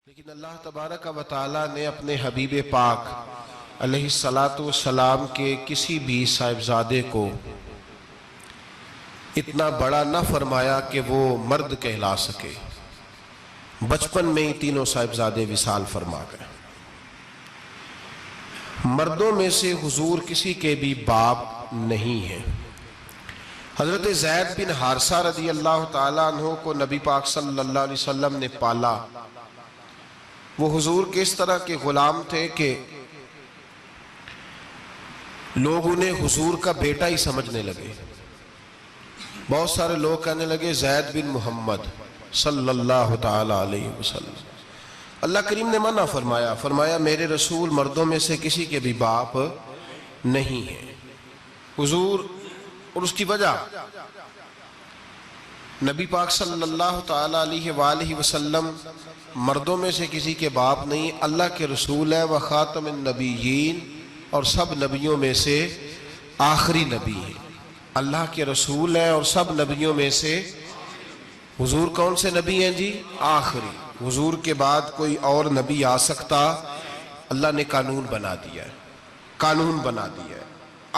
لیکن اللہ تبارک و تعالی نے اپنے حبیب پاک علیہ الصلاۃ والسلام کے کسی بھی صاحبزادے کو اتنا بڑا نہ فرمایا کہ وہ مرد کہلا سکے۔ بچپن میں ہی تینوں صاحبزادے وصال فرما گئے۔ مردوں میں سے حضور کسی کے بھی باپ نہیں ہیں۔ حضرت زید بن حارثہ رضی اللہ تعالیٰ عنہ کو نبی پاک صلی اللہ علیہ وسلم نے پالا۔ وہ حضور کے اس طرح کے غلام تھے کہ لوگ انہیں حضور کا بیٹا ہی سمجھنے لگے۔ بہت سارے لوگ کہنے لگے زید بن محمد صلی اللہ تعالیٰ علیہ وسلم۔ اللہ کریم نے منع فرمایا میرے رسول مردوں میں سے کسی کے بھی باپ نہیں ہیں۔ حضور اور اس کی وجہ نبی پاک صلی اللہ تعالیٰ علیہ وآلہ وسلم مردوں میں سے کسی کے باپ نہیں، اللہ کے رسول ہے، وہ خاتم النبیین اور سب نبیوں میں سے آخری نبی ہیں۔ اللہ کے رسول ہیں اور سب نبیوں میں سے حضور کون سے نبی ہیں جی؟ آخری۔ حضور کے بعد کوئی اور نبی آ سکتا؟ اللہ نے قانون بنا دیا ہے،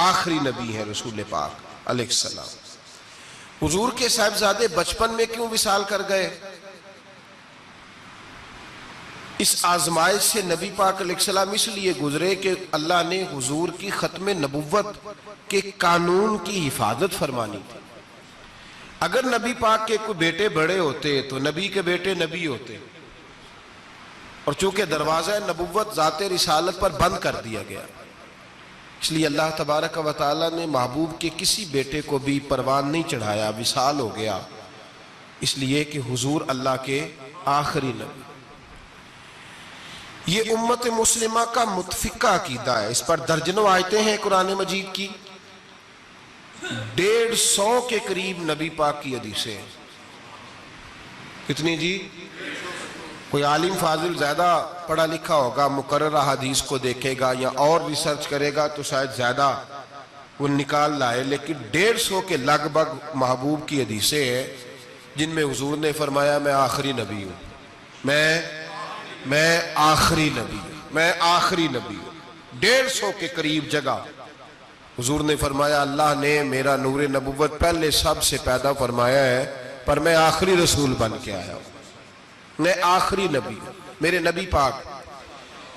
آخری نبی ہے رسول پاک علیہ السلام۔ حضور کے صاحبزادے بچپن میں کیوں وصال کر گئے؟ اس آزمائش سے نبی پاک علیہ السلام اس لیے گزرے کہ اللہ نے حضور کی ختم نبوت کے قانون کی حفاظت فرمانی تھی۔ اگر نبی پاک کے کوئی بیٹے بڑے ہوتے تو نبی کے بیٹے نبی ہوتے، اور چونکہ دروازہ نبوت ذات رسالت پر بند کر دیا گیا، اس لیے اللہ تبارک و تعالی نے محبوب کے کسی بیٹے کو بھی پروان نہیں چڑھایا، وصال ہو گیا، اس لیے کہ حضور اللہ کے آخری نبی۔ یہ امت مسلمہ کا متفقہ عقیدہ ہے، اس پر درجنوں آیتیں ہیں قرآن مجید کی، 150 کے قریب نبی پاک کی حدیثیں ہیں۔ کتنی جی؟ کوئی عالم فاضل زیادہ پڑھا لکھا ہوگا، مقررہ حدیث کو دیکھے گا یا اور ریسرچ کرے گا تو شاید زیادہ وہ نکال لائے، لیکن 150 کے لگ بھگ محبوب کی حدیثیں ہیں جن میں حضور نے فرمایا میں آخری نبی ہوں، میں آخری نبی ہوں۔ 150 کے قریب جگہ حضور نے فرمایا اللہ نے میرا نور نبوت پہلے سب سے پیدا فرمایا ہے، پر میں آخری رسول بن کے آیا ہوں، میں آخری نبی ہوں۔ میرے نبی پاک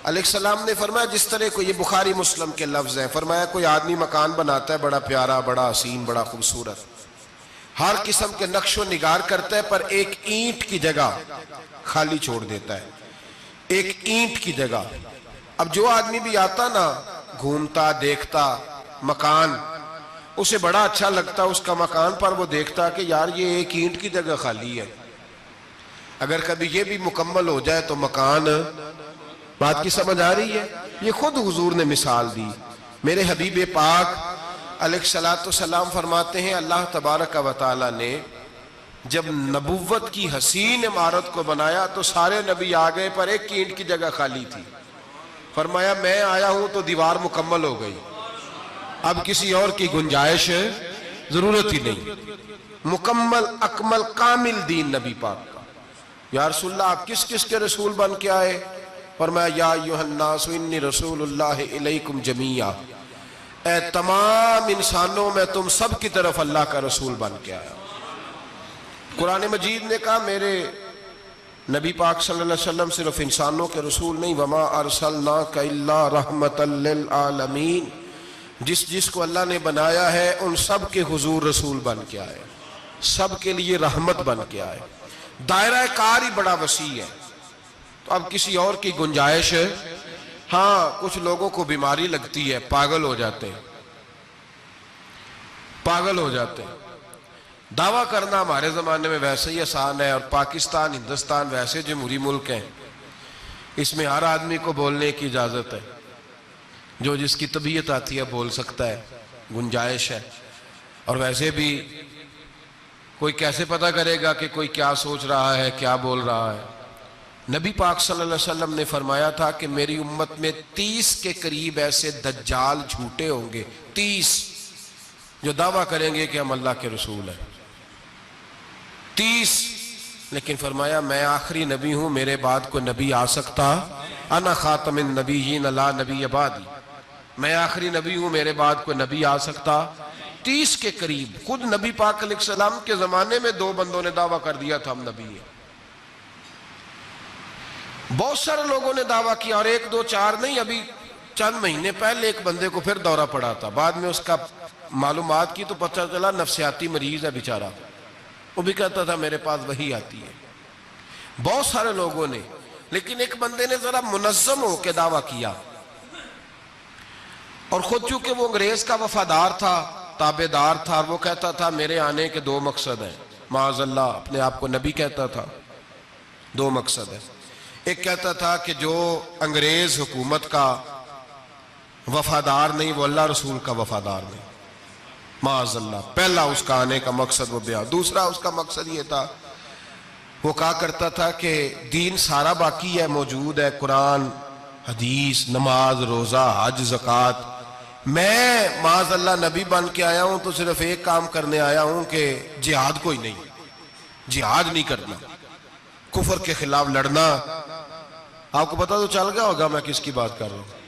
علیہ السلام نے فرمایا، جس طرح کو یہ بخاری مسلم کے لفظ ہیں، فرمایا کوئی آدمی مکان بناتا ہے بڑا پیارا، بڑا حسین، بڑا خوبصورت، ہر قسم کے نقش و نگار کرتا ہے، پر ایک اینٹ کی جگہ خالی چھوڑ دیتا ہے، ایک اینٹ کی جگہ۔ اب جو آدمی بھی آتا نا، گھومتا دیکھتا مکان، اسے بڑا اچھا لگتا اس کا مکان، پر وہ دیکھتا کہ یار یہ ایک اینٹ کی جگہ خالی ہے، اگر کبھی یہ بھی مکمل ہو جائے تو مکان۔ بات کی سمجھ آ رہی ہے؟ یہ خود حضور نے مثال دی۔ میرے حبیب پاک علیہ السلام فرماتے ہیں اللہ تبارک و تعالی نے جب نبوت کی حسین عمارت کو بنایا تو سارے نبی آ گئے، پر ایک اینٹ کی جگہ خالی تھی۔ فرمایا میں آیا ہوں تو دیوار مکمل ہو گئی، اب کسی اور کی گنجائش ضرورت ہی نہیں۔ مکمل اکمل کامل دین نبی پاک کا۔ یا رسول اللہ آپ کس کس کے رسول بن کے آئے؟ فرمایا یا ایھا الناس انی رسول اللہ الیکم جمیعا، اے تمام انسانوں میں تم سب کی طرف اللہ کا رسول بن کے آیا۔ قرآن مجید نے کہا میرے نبی پاک صلی اللہ علیہ وسلم صرف انسانوں کے رسول نہیں، وما ارسلناک الا رحمتا للعالمین، جس کو اللہ نے بنایا ہے ان سب کے حضور رسول بن کے آئے، سب کے لیے رحمت بن کے آئے۔ دائرہ کار ہی بڑا وسیع ہے، تو اب کسی اور کی گنجائش ہے؟ ہاں کچھ لوگوں کو بیماری لگتی ہے، پاگل ہو جاتے ہیں۔ دعویٰ کرنا ہمارے زمانے میں ویسے ہی آسان ہے، اور پاکستان ہندوستان ویسے جمہوری ملک ہیں، اس میں ہر آدمی کو بولنے کی اجازت ہے، جو جس کی طبیعت آتی ہے بول سکتا ہے، گنجائش ہے۔ اور ویسے بھی کوئی کیسے پتہ کرے گا کہ کوئی کیا سوچ رہا ہے، کیا بول رہا ہے؟ نبی پاک صلی اللہ علیہ وسلم نے فرمایا تھا کہ میری امت میں 30 کے قریب ایسے دجال جھوٹے ہوں گے، 30 جو دعویٰ کریں گے کہ ہم اللہ کے رسول ہیں۔ 30 لیکن فرمایا میں آخری نبی ہوں، میرے بعد کوئی نبی آ سکتا، انا خاتم النبیین لا نبی بعدی، میں آخری نبی ہوں، میرے بعد کوئی نبی آ سکتا۔ 30 کے قریب خود نبی پاک علیہ السلام کے زمانے میں 2 بندوں نے دعویٰ کر دیا تھا ہم نبی ہیں۔ بہت سارے لوگوں نے دعویٰ کیا، اور 1 2 4 نہیں، ابھی چند مہینے پہلے ایک بندے کو پھر دورہ پڑا تھا، بعد میں اس کا معلومات کی تو پتہ چلا نفسیاتی مریض ہے بیچارہ، وہ بھی کہتا تھا میرے پاس وحی آتی ہے۔ بہت سارے لوگوں نے، لیکن ایک بندے نے ذرا منظم ہو کے دعویٰ کیا، اور خود چونکہ وہ انگریز کا وفادار تھا، تابعدار تھا، اور وہ کہتا تھا میرے آنے کے 2 مقصد ہیں، معاذ اللہ اپنے آپ کو نبی کہتا تھا۔ 2 مقصد ہیں، ایک کہتا تھا کہ جو انگریز حکومت کا وفادار نہیں وہ اللہ رسول کا وفادار نہیں، معاذ اللہ، پہلا اس کا آنے کا مقصد وہ بیان۔ دوسرا اس کا مقصد یہ تھا، وہ کہا کرتا تھا کہ دین سارا باقی ہے، موجود ہے، قرآن، حدیث، نماز، روزہ، حج، زکوٰۃ، میں معاذ اللہ نبی بن کے آیا ہوں تو صرف ایک کام کرنے آیا ہوں کہ جہاد کوئی نہیں، جہاد نہیں کرنا، کفر کے خلاف لڑنا۔ آپ کو پتہ تو چل گیا ہوگا میں کس کی بات کر رہا ہوں،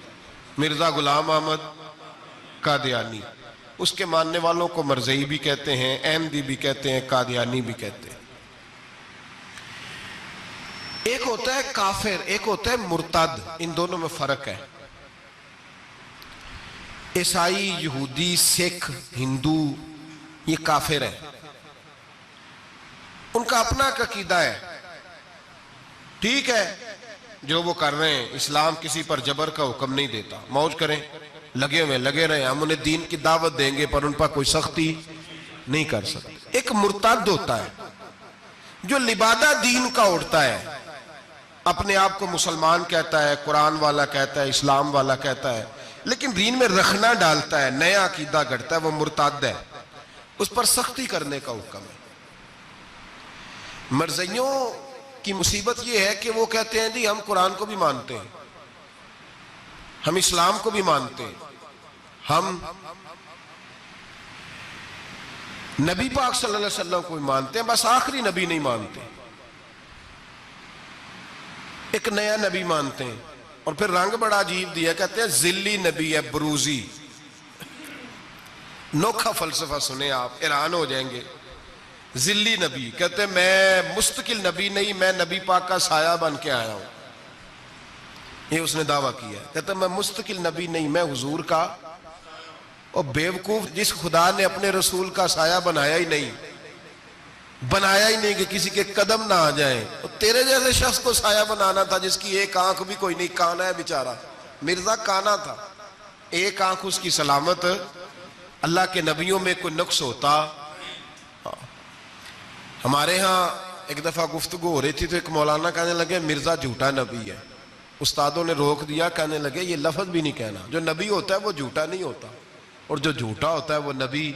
مرزا غلام احمد قادیانی۔ اس کے ماننے والوں کو مرزئی بھی کہتے ہیں، احمدی بھی کہتے ہیں، قادیانی بھی کہتے ہیں۔ ایک ہوتا ہے کافر، ایک ہوتا ہے مرتد، ان دونوں میں فرق ہے۔ عیسائی، یہودی، سکھ، ہندو، یہ کافر ہیں، ان کا اپنا عقیدہ ہے، ٹھیک ہے جو وہ کر رہے ہیں، اسلام کسی پر جبر کا حکم نہیں دیتا، موج کریں، لگے رہے، ہم انہیں دین کی دعوت دیں گے پر ان پر کوئی سختی نہیں کر سکتے۔ ایک مرتد ہوتا ہے جو لبادہ دین کا اڑتا ہے، اپنے آپ کو مسلمان کہتا ہے، قرآن والا کہتا ہے، اسلام والا کہتا ہے، لیکن دین میں رخنہ ڈالتا ہے، نیا عقیدہ گھڑتا ہے، وہ مرتد ہے، اس پر سختی کرنے کا حکم ہے۔ مرزائیوں کی مصیبت یہ ہے کہ وہ کہتے ہیں جی ہم قرآن کو بھی مانتے ہیں، ہم اسلام کو بھی مانتے ہیں، ہم نبی پاک صلی اللہ علیہ وسلم کو بھی مانتے ہیں، بس آخری نبی نہیں مانتے، ایک نیا نبی مانتے ہیں، اور پھر رنگ بڑا عجیب دیا، کہتے ہیں ذلی نبی ہے، بروزی۔ نوکھا فلسفہ سنیں آپ حیران ہو جائیں گے۔ ذلی نبی کہتے ہیں میں مستقل نبی نہیں، میں نبی پاک کا سایہ بن کے آیا ہوں، یہ اس نے دعویٰ کیا ہے، کہتا ہے میں مستقل نبی نہیں، میں حضور کا۔ اور بیوقوف، جس خدا نے اپنے رسول کا سایہ بنایا ہی نہیں کہ کسی کے قدم نہ آ جائیں، اور تیرے جیسے شخص کو سایہ بنانا تھا جس کی ایک آنکھ بھی کوئی نہیں، کانا ہے بیچارہ، مرزا کانا تھا، ایک آنکھ اس کی سلامت، اللہ کے نبیوں میں کوئی نقص ہوتا۔ ہمارے ہاں ایک دفعہ گفتگو ہو رہی تھی تو ایک مولانا کہنے لگے مرزا جھوٹا نبی ہے، استادوں نے روک دیا، کہنے لگے یہ لفظ بھی نہیں کہنا، جو نبی ہوتا ہے وہ جھوٹا نہیں ہوتا، اور جو جھوٹا ہوتا ہے وہ نبی،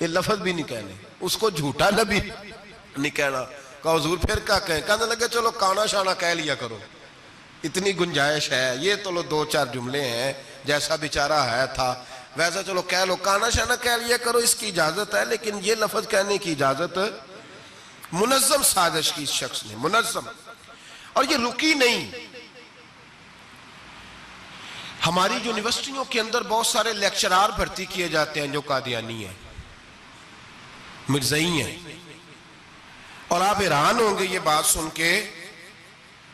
یہ لفظ بھی نہیں کہنے، اس کو جھوٹا نبی نہیں کہنا۔ کہا حضور پھر کیا کہیں؟ کہنے لگے چلو کانا شانا کہہ لیا کرو، اتنی گنجائش ہے، یہ تو لو 2 4 جملے ہیں، جیسا بیچارہ ہے تھا ویسا چلو کہہ لو، کانا شانا کہہ لیا کرو، اس کی اجازت ہے، لیکن یہ لفظ کہنے کی اجازت منظم سازش کی اس شخص نے، منظم، اور یہ رکی نہیں۔ ہماری یونیورسٹیوں کے اندر بہت سارے لیکچرار بھرتی کیے جاتے ہیں جو قادیانی ہیں، مرزائی ہیں، اور آپ حیران ہوں گے یہ بات سن کے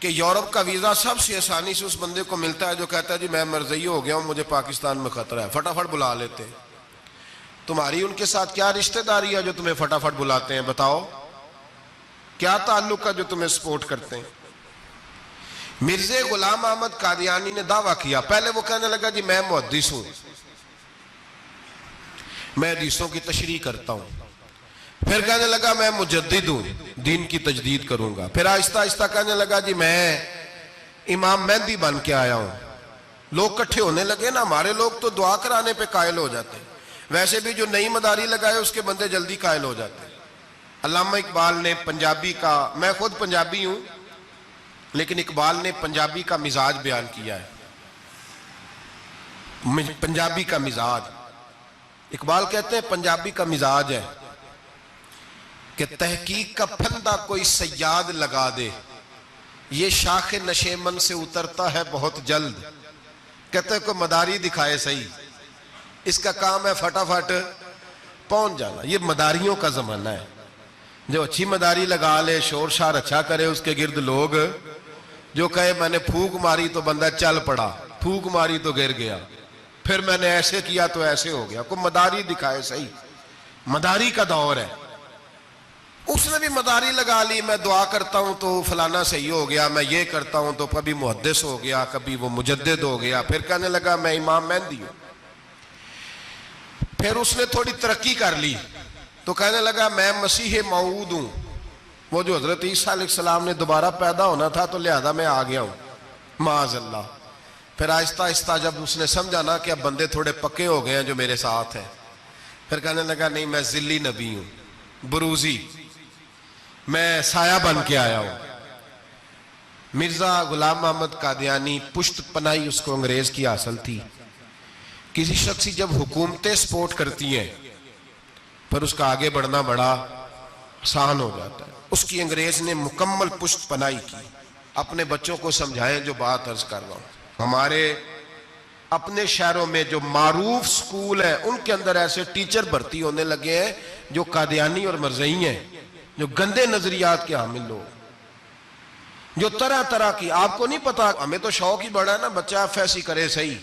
کہ یورپ کا ویزا سب سے آسانی سے اس بندے کو ملتا ہے جو کہتا ہے جی میں مرزائی ہو گیا ہوں، مجھے پاکستان میں خطرہ ہے، فٹافٹ بلا لیتے ہیں۔ تمہاری ان کے ساتھ کیا رشتہ داری ہے جو تمہیں فٹافٹ بلاتے ہیں؟ بتاؤ کیا تعلق ہے جو تمہیں سپورٹ کرتے ہیں؟ مرزا غلام احمد قادیانی نے دعویٰ کیا، پہلے وہ کہنے لگا جی میں محدث ہوں، میں حدیثوں کی تشریح کرتا ہوں، پھر کہنے لگا میں مجدد ہوں، دین کی تجدید کروں گا، پھر آہستہ آہستہ کہنے لگا جی میں امام مہدی بن کے آیا ہوں۔ لوگ کٹھے ہونے لگے نا، ہمارے لوگ تو دعا کرانے پہ قائل ہو جاتے ہیں، ویسے بھی جو نئی مداری لگائے اس کے بندے جلدی قائل ہو جاتے ہیں۔ علامہ اقبال نے پنجابی کا، میں خود پنجابی ہوں لیکن اقبال نے پنجابی کا مزاج بیان کیا ہے، پنجابی کا مزاج، اقبال کہتے ہیں پنجابی کا مزاج ہے کہ تحقیق کا پھندا کوئی صیاد لگا دے، یہ شاخ نشیمن سے اترتا ہے بہت جلد۔ کہتے ہیں کوئی مداری دکھائے صحیح، اس کا کام ہے فٹافٹ پہنچ جانا۔ یہ مداریوں کا زمانہ ہے، جو اچھی مداری لگا لے، شور شار اچھا کرے، اس کے گرد لوگ جو کہے میں نے پھونک ماری تو بندہ چل پڑا، پھونک ماری تو گر گیا، پھر میں نے ایسے کیا تو ایسے ہو گیا۔ کوئی مداری دکھائے صحیح، مداری کا دور ہے۔ اس نے بھی مداری لگا لی، میں دعا کرتا ہوں تو فلانا صحیح ہو گیا، میں یہ کرتا ہوں تو کبھی محدث ہو گیا، کبھی وہ مجدد ہو گیا، پھر کہنے لگا میں امام مہدی ہوں۔ پھر اس نے تھوڑی ترقی کر لی تو کہنے لگا میں مسیح موعود ہوں، وہ جو حضرت عیسیٰ علیہ السلام نے دوبارہ پیدا ہونا تھا تو لہذا میں آ گیا ہوں، معاذ اللہ۔ پھر آہستہ آہستہ جب اس نے سمجھا نا کہ اب بندے تھوڑے پکے ہو گئے ہیں جو میرے ساتھ ہیں، پھر کہنے لگا نہیں میں ذلی نبی ہوں، بروزی، میں سایہ بن کے آیا ہوں۔ مرزا غلام محمد قادیانی، پشت پناہی اس کو انگریز کی حاصل تھی۔ کسی شخصی جب حکومتیں سپورٹ کرتی ہیں پھر اس کا آگے بڑھنا بڑا آسان ہو جاتا ہے۔ اس کی انگریز نے مکمل پشت پناہی کی۔ اپنے بچوں کو سمجھائیں جو بات عرض کر رہا ہوں، ہمارے اپنے شہروں میں جو معروف سکول ہیں ان کے اندر ایسے ٹیچر بھرتی ہونے لگے ہیں جو قادیانی اور مرزئی ہیں، جو گندے نظریات کے حامل لوگ، جو طرح طرح کی، آپ کو نہیں پتا، ہمیں تو شوق ہی بڑا ہے نا، بچہ ایف ایس سی کرے صحیح،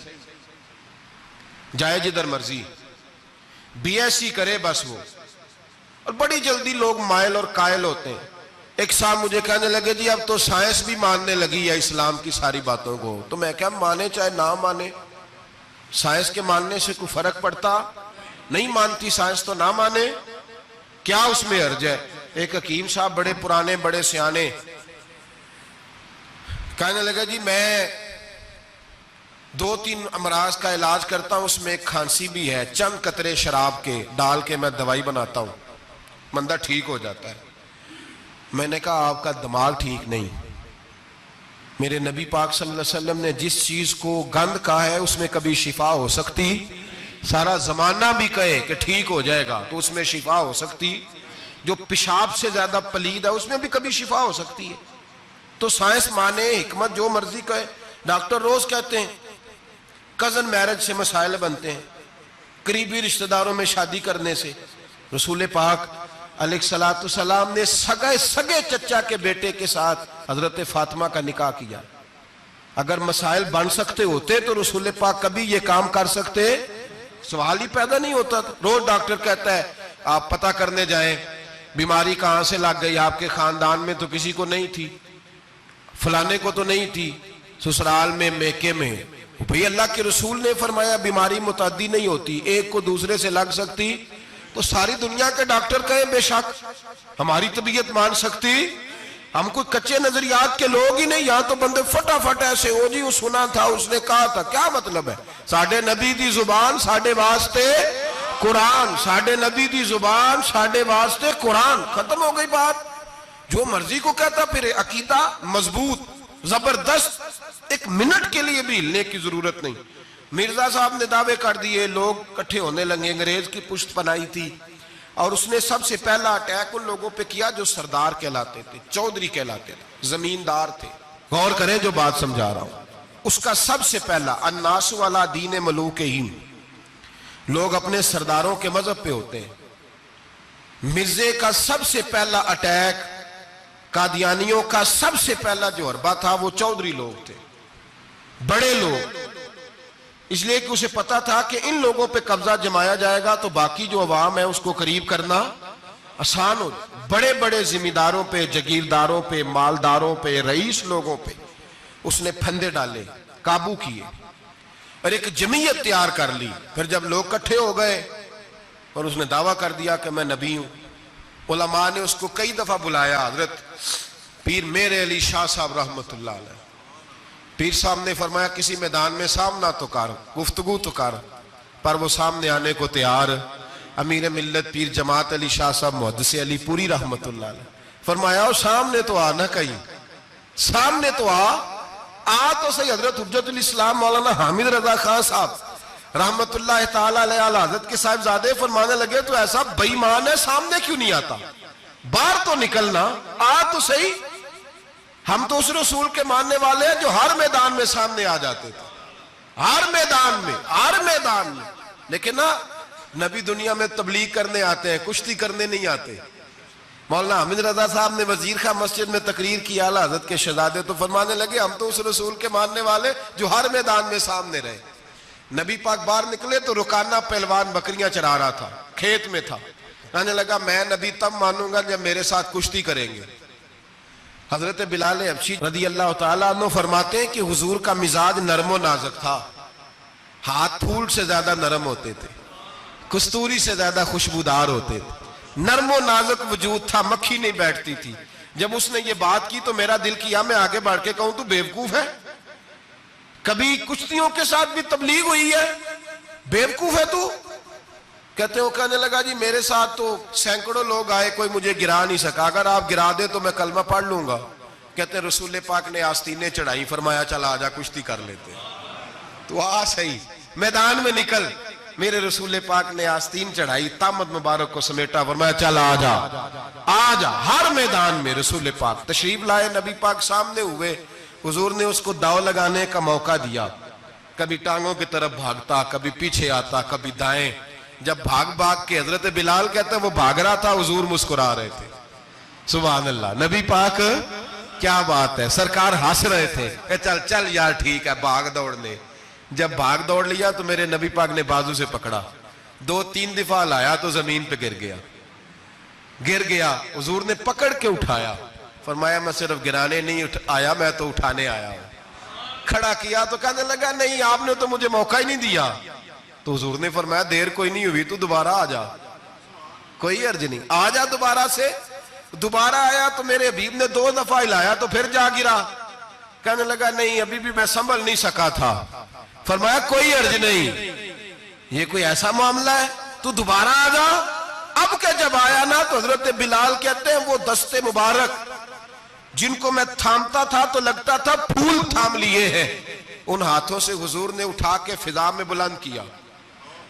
جائے جدھر مرضی، بی ایس سی کرے بس وہ، اور بڑی جلدی لوگ مائل اور قائل ہوتے ہیں۔ ایک صاحب مجھے کہنے لگے جی اب تو سائنس بھی ماننے لگی ہے اسلام کی ساری باتوں کو، تو میں کہا مانے چاہے نہ مانے، سائنس کے ماننے سے کوئی فرق پڑتا نہیں، مانتی سائنس تو نہ مانے، کیا اس میں حرج ہے۔ ایک حکیم صاحب بڑے پرانے بڑے سیانے کہنے لگا جی میں 2-3 امراض کا علاج کرتا ہوں، اس میں ایک کھانسی بھی ہے، چند قطرے شراب کے ڈال کے میں دوائی بناتا ہوں، بندہ ٹھیک ہو جاتا ہے۔ میں نے کہا آپ کا دماغ ٹھیک نہیں، میرے نبی پاک صلی اللہ علیہ وسلم نے جس چیز کو گند کہا ہے اس میں کبھی شفا ہو سکتی، سارا زمانہ بھی کہے کہ ٹھیک ہو جائے گا تو اس میں شفا ہو سکتی، جو پیشاب سے زیادہ پلید ہے اس میں بھی کبھی شفا ہو سکتی ہے۔ تو سائنس مانے، حکمت جو مرضی کہے۔ ڈاکٹر روز کہتے ہیں کزن میرج سے مسائل بنتے ہیں، قریبی رشتہ داروں میں شادی کرنے سے۔ رسول پاک علیہ السلام نے سگے چچا کے بیٹے کے ساتھ حضرت فاطمہ کا نکاح کیا۔ اگر مسائل بن سکتے ہوتے تو رسول پاک کبھی یہ کام کر سکتے؟ سوال ہی پیدا نہیں ہوتا تھا۔ روز ڈاکٹر کہتا ہے آپ پتہ کرنے جائیں بیماری کہاں سے لگ گئی، آپ کے خاندان میں تو کسی کو نہیں تھی، فلانے کو تو نہیں تھی، سسرال میں میکے میں۔ بھئی اللہ کے رسول نے فرمایا بیماری متعدی نہیں ہوتی، ایک کو دوسرے سے لگ سکتی، تو ساری دنیا کے ڈاکٹر کہیں بے شک ہماری طبیعت مان سکتی، ہم کوئی کچے نظریات کے لوگ ہی نہیں، یہاں تو بندے فٹافٹ ایسے ہو جی وہ سنا تھا اس نے کہا تھا، کیا مطلب ہے؟ ساڈے نبی دی زبان ساڈے واسطے قرآن، ساڈے نبی دی زبان ساڈے واسطے قرآن، ختم ہو گئی بات۔ جو مرضی کو کہتا، پھر عقیدہ مضبوط زبردست، ایک منٹ کے لیے بھی ہلنے کی ضرورت نہیں۔ مرزا صاحب نے دعوے کر دیے، لوگ کٹھے ہونے لگے، انگریز کی پشت پناہی تھی، اور اس نے سب سے پہلا اٹیک ان لوگوں پہ کیا جو سردار کہلاتے تھے، چودھری کہلاتے تھے، زمیندار تھے۔ غور کریں جو بات سمجھا رہا ہوں، اس کا سب سے پہلا الناس علی دین ملوکہم، لوگ اپنے سرداروں کے مذہب پہ ہوتے ہیں۔ مرزے کا سب سے پہلا اٹیک، قادیانیوں کا سب سے پہلا جو حربہ تھا وہ چودھری لوگ تھے، بڑے لوگ، اس لیے کہ اسے پتا تھا کہ ان لوگوں پہ قبضہ جمایا جائے گا تو باقی جو عوام ہے اس کو قریب کرنا آسان ہو جائے۔ بڑے بڑے ذمہ داروں پہ، جگیرداروں پہ، مالداروں پہ، رئیس لوگوں پہ اس نے پھندے ڈالے، قابو کیے، اور ایک جمعیت تیار کر لی۔ پھر جب لوگ کٹھے ہو گئے اور اس نے دعویٰ کر دیا کہ میں نبی ہوں، علماء نے اس کو کئی دفعہ بلایا، حضرت پیر میر علی شاہ صاحب رحمت اللہ علیہ، پیر صاحب نے فرمایا کسی میدان میں سامنا تو کر، گفتگو تو کر، پر وہ سامنے آنے کو تیار۔ امیر ملت پیر جماعت علی شاہ صاحب محدث علی پوری رحمت اللہ علیہ فرمایا سامنے تو آ، نہ کہیں سامنے تو آ تو صحیح۔ حضرت حجت الاسلام مولانا حامد رضا خان صاحب رحمت اللہ تعالی علیہ حضرت کے صاحب زادے فرمانے لگے تو ایسا بے ایمان ہے، سامنے کیوں نہیں آتا؟ باہر تو نکلنا، آ تو صحیح. ہم تو اس رسول کے ماننے والے ہیں جو ہر میدان میں سامنے آ جاتے تھے، ہر میدان میں. لیکن نا نبی دنیا میں تبلیغ کرنے آتے ہیں، کشتی کرنے نہیں آتے. مولانا حامد رضا صاحب نے وزیر خان مسجد میں تقریر کی، اعلیٰ حضرت کے شہزادے تو فرمانے لگے ہم تو اس رسول کے ماننے والے جو ہر میدان میں سامنے رہے. نبی پاک باہر نکلے تو رکانہ پہلوان بکریاں چرا رہا تھا، کھیت میں تھا. کہنے لگا میں نبی تب مانوں گا جب میرے ساتھ کشتی کریں گے. حضرت بلال حبشی رضی اللہ تعالیٰ عنہ فرماتے ہیں کہ حضور کا مزاج نرم و نازک تھا، ہاتھ پھول سے زیادہ نرم ہوتے تھے، کستوری سے زیادہ خوشبودار ہوتے تھے، نرم و نازک وجود تھا، مکھی نہیں بیٹھتی تھی. جب اس نے یہ بات کی تو میرا دل کیا میں آگے بڑھ کے کہوں تو بیوقوف ہے، کبھی کشتیوں کے ساتھ بھی تبلیغ ہوئی ہے، بیوقوف ہے تو. کہتے ہو کہنے لگا جی میرے ساتھ تو سینکڑوں لوگ آئے، کوئی مجھے گرا نہیں سکا، اگر آپ گرا دے تو میں کلمہ پڑھ لوں گا. کہتے ہیں رسول پاک نے آستینیں چڑھائی، فرمایا چل آجا کشتی کر لیتے. تو آ صحیح میدان میں نکل. میرے رسول پاک نے آستین چڑھائی، تامت مبارک کو سمیٹا، فرمایا چل آجا آجا. ہر میدان میں رسول پاک تشریف لائے. نبی پاک سامنے ہوئے، حضور نے اس کو داؤ لگانے کا موقع دیا. کبھی ٹانگوں کی طرف بھاگتا، کبھی پیچھے آتا، کبھی دائیں. جب بھاگ کے حضرت بلال کہتے ہیں وہ بھاگ رہا تھا، حضور مسکرا رہے تھے. سبحان اللہ. نبی پاک کیا بات ہے، سرکار ہنس رہے تھے کہ چل چل یار ٹھیک ہے بھاگ دوڑنے. جب بھاگ دوڑ لیا تو میرے نبی پاک نے بازو سے پکڑا، 2-3 دفعہ لایا تو زمین پہ گر گیا. حضور نے پکڑ کے اٹھایا، فرمایا میں صرف گرانے نہیں آیا، میں تو اٹھانے آیا ہوں. کھڑا کیا تو کہنے لگا نہیں آپ نے تو مجھے موقع ہی نہیں دیا. تو حضور نے فرمایا دیر کوئی نہیں ہوئی تو دوبارہ آ جا، کوئی عرض نہیں، آ جا دوبارہ سے. دوبارہ آیا تو میرے حبیب نے 2 دفعہ ہلایا تو پھر جا گرا. کہنے لگا نہیں ابھی بھی میں سنبھل نہیں سکا تھا. فرمایا کوئی عرض نہیں، یہ کوئی ایسا معاملہ ہے تو دوبارہ آ جا. اب کہ جب آیا نا تو حضرت بلال کہتے ہیں وہ دستے مبارک جن کو میں تھامتا تھا تو لگتا تھا پھول تھام لیے ہیں، ان ہاتھوں سے حضور نے اٹھا کے فضا میں بلند کیا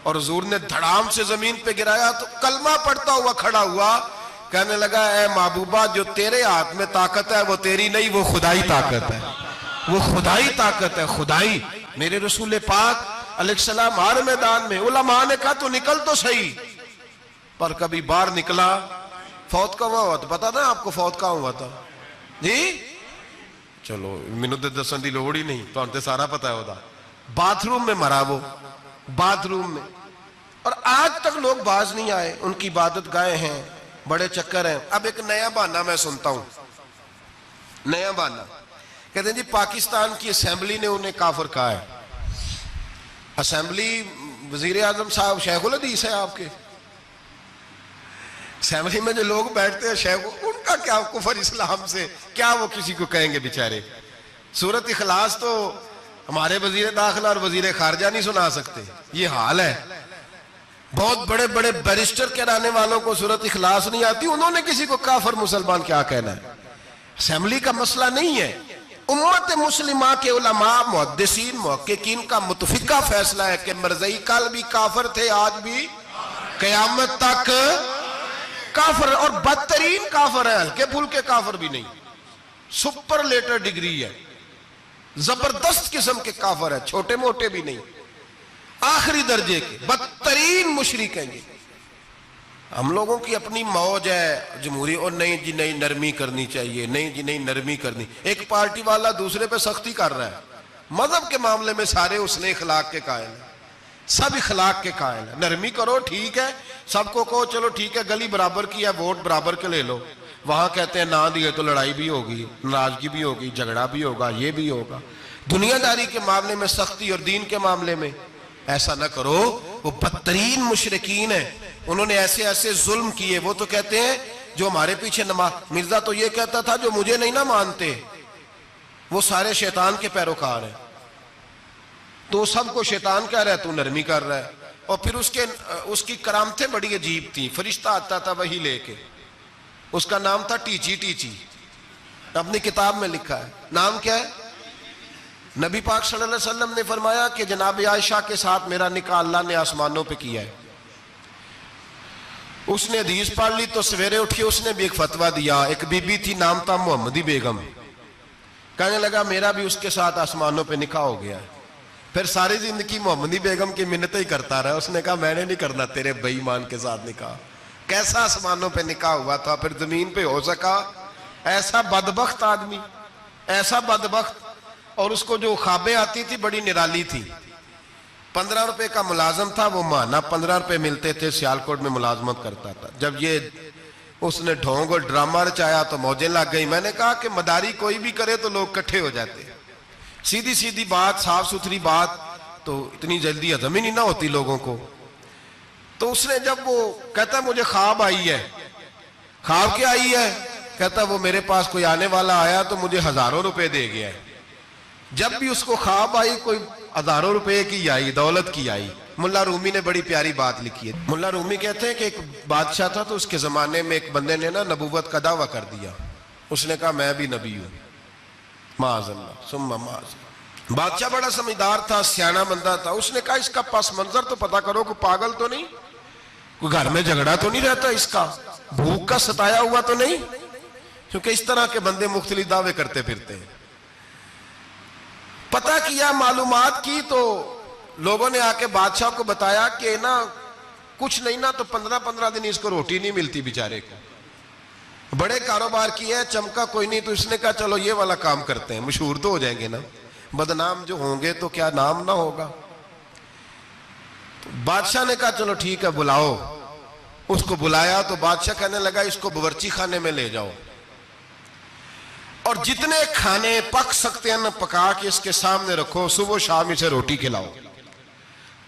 اور حضور نے دھڑام سے زمین پہ گرایا تو کلمہ پڑھتا ہوا کھڑا ہوا. کہنے لگا اے محبوبہ جو تیرے ہاتھ میں طاقت ہے وہ تیری نہیں، وہ خدائی طاقت ہے، وہ خدائی طاقت ہے، خدائی. میرے رسول پاک علیہ السلام ہر میدان میں. علماء نے کہا تو نکل تو صحیح، پر کبھی باہر نکلا فوت کا ہوا تو پتا نا آپ کو فوت کہاں ہوا تھا جی؟ چلو مینوں تے دسن دی لوڑ ہی نہیں، تہاڈے تے سارا پتا ہے ہوتا. باتھ روم میں مرا وہ، باتھ روم میں. اور آج تک لوگ باز نہیں آئے. ان کی عبادت گاہیں ہیں، بڑے چکر ہیں. اب ایک نیا بہانہ میں سنتا ہوں، نیا بہانہ. کہتے ہیں جی پاکستان کی اسمبلی نے انہیں کافر کہا ہے. اسمبلی وزیر اعظم صاحب شیخ الحدیث ہے آپ کے، اسمبلی میں جو لوگ بیٹھتے ہیں شیخ، ان کا کیا کفر اسلام سے، کیا وہ کسی کو کہیں گے بیچارے. سورۃ اخلاص تو ہمارے وزیر داخلہ اور وزیر خارجہ نہیں سنا سکتے. یہ حال ہے. بہت بڑے بڑے بیرسٹر کہلانے والوں کو سورۃ اخلاص نہیں آتی، انہوں نے کسی کو کافر مسلمان کیا کہنا ہے. اسمبلی کا مسئلہ نہیں ہے. امت مسلمہ کے علماء محدثین محققین کا متفقہ فیصلہ ہے کہ مرزائی کل بھی کافر تھے، آج بھی قیامت تک کافر، اور بدترین کافر ہے، ہلکے پھلکے کافر بھی نہیں، سپرلیٹر ڈگری ہے، زبردست قسم کے کافر ہے، چھوٹے موٹے بھی نہیں، آخری درجے کے بدترین مشرک ہیں. یہ ہم لوگوں کی اپنی موج ہے جمہوری، اور نہیں جی نہیں نرمی کرنی چاہیے، نہیں جی نہیں نرمی کرنی. ایک پارٹی والا دوسرے پہ سختی کر رہا ہے. مذہب کے معاملے میں سارے حسن اخلاق کے قائل ہیں، سب اخلاق کے قائل ہیں. نرمی کرو ٹھیک ہے، سب کو کہو چلو ٹھیک ہے گلی برابر کی ہے، ووٹ برابر کے لے لو. وہاں کہتے ہیں نہ دیے تو لڑائی بھی ہوگی، ناراضگی بھی ہوگی، جھگڑا بھی ہوگا، یہ بھی ہوگا. دنیا داری کے معاملے میں سختی اور دین کے معاملے میں ایسا نہ کرو. وہ بدترین مشرکین ہیں، انہوں نے ایسے ایسے ظلم کیے. وہ تو کہتے ہیں جو ہمارے پیچھے مرزا تو یہ کہتا تھا جو مجھے نہیں نہ مانتے وہ سارے شیطان کے پیروکار ہیں. تو سب کو شیطان کہہ رہا ہے، تو نرمی کر رہا ہے. اور پھر اس کی کرامتیں بڑی عجیب تھیں. فرشتہ آتا تھا وہی لے کے، اس کا نام تھا ٹیچی. ٹیچی اپنی کتاب میں لکھا ہے. نام کیا ہے؟ نبی پاک صلی اللہ علیہ وسلم نے فرمایا کہ جناب عائشہ کے ساتھ میرا نکاح اللہ نے آسمانوں پہ کیا ہے. اس نے حدیث پڑھ لی تو سویرے اٹھی اس نے بھی ایک فتویٰ دیا. ایک بی بی تھی, نام تھا محمدی بیگم. کہنے لگا میرا بھی اس کے ساتھ آسمانوں پہ نکاح ہو گیا. پھر ساری زندگی محمدی بیگم کی منتیں ہی کرتا رہا. اس نے کہا میں نے نہیں کرنا تیرے بے ایمان کے ساتھ نکاح. کیسا آسمانوں پہ نکاح ہوا تھا, پھر زمین پہ ہو سکا؟ ایسا بدبخت آدمی, ایسا بدبخت. اور اس کو جو خوابیں آتی تھی بڑی نرالی تھی. 15 روپے کا ملازم تھا, وہ ماہانہ 15 روپے ملتے تھے, سیالکوٹ میں ملازمت کرتا تھا. جب یہ اس نے ڈھونگ اور ڈرامہ رچایا تو موجیں لگ گئی. میں نے کہا کہ مداری کوئی بھی کرے تو لوگ کٹھے ہو جاتے. سیدھی سیدھی بات, صاف ستھری بات تو اتنی جلدی ہضم ہی نہیں نہ ہوتی لوگوں کو. تو اس نے جب وہ کہتا مجھے خواب آئی ہے. خواب کیا آئی ہے؟ کہتا وہ میرے پاس کوئی آنے والا آیا تو مجھے ہزاروں روپے دے گیا ہے. جب بھی اس کو خواب آئی کوئی ہزاروں روپے کی آئی, دولت کی آئی. ملا رومی نے بڑی پیاری بات لکھی ہے. ملا رومی کہتے ہیں کہ ایک بادشاہ تھا تو اس کے زمانے میں ایک بندے نے نا نبوت کا دعویٰ کر دیا. اس نے کہا میں بھی نبی ہوں. معاذ اللہ ثم معاذ اللہ. بادشاہ بڑا سمجھدار تھا, سیانہ بندہ تھا. اس نے کہا اس کا پس منظر تو پتا کرو, کوئی پاگل تو نہیں, کوئی گھر میں جھگڑا تو نہیں رہتا, اس کا بھوک کا ستایا ہوا تو نہیں, کیونکہ اس طرح کے بندے مختلف دعوے کرتے پھرتے ہیں. پتہ کیا, معلومات کی, تو لوگوں نے آ کے بادشاہ کو بتایا کہ نا کچھ نہیں نا تو 15 دن اس کو روٹی نہیں ملتی بیچارے کو. بڑے کاروبار کیے ہیں, چمکا کوئی نہیں. تو اس نے کہا چلو یہ والا کام کرتے ہیں, مشہور تو ہو جائیں گے نا, بدنام جو ہوں گے تو کیا نام نہ ہوگا. تو بادشاہ نے کہا چلو ٹھیک ہے بلاؤ. اس کو بلایا تو بادشاہ کہنے لگا اس کو باورچی خانے میں لے جاؤ اور جتنے کھانے پک سکتے ہیں نا پکا کے اس کے سامنے رکھو, صبح شام اسے روٹی کھلاؤ.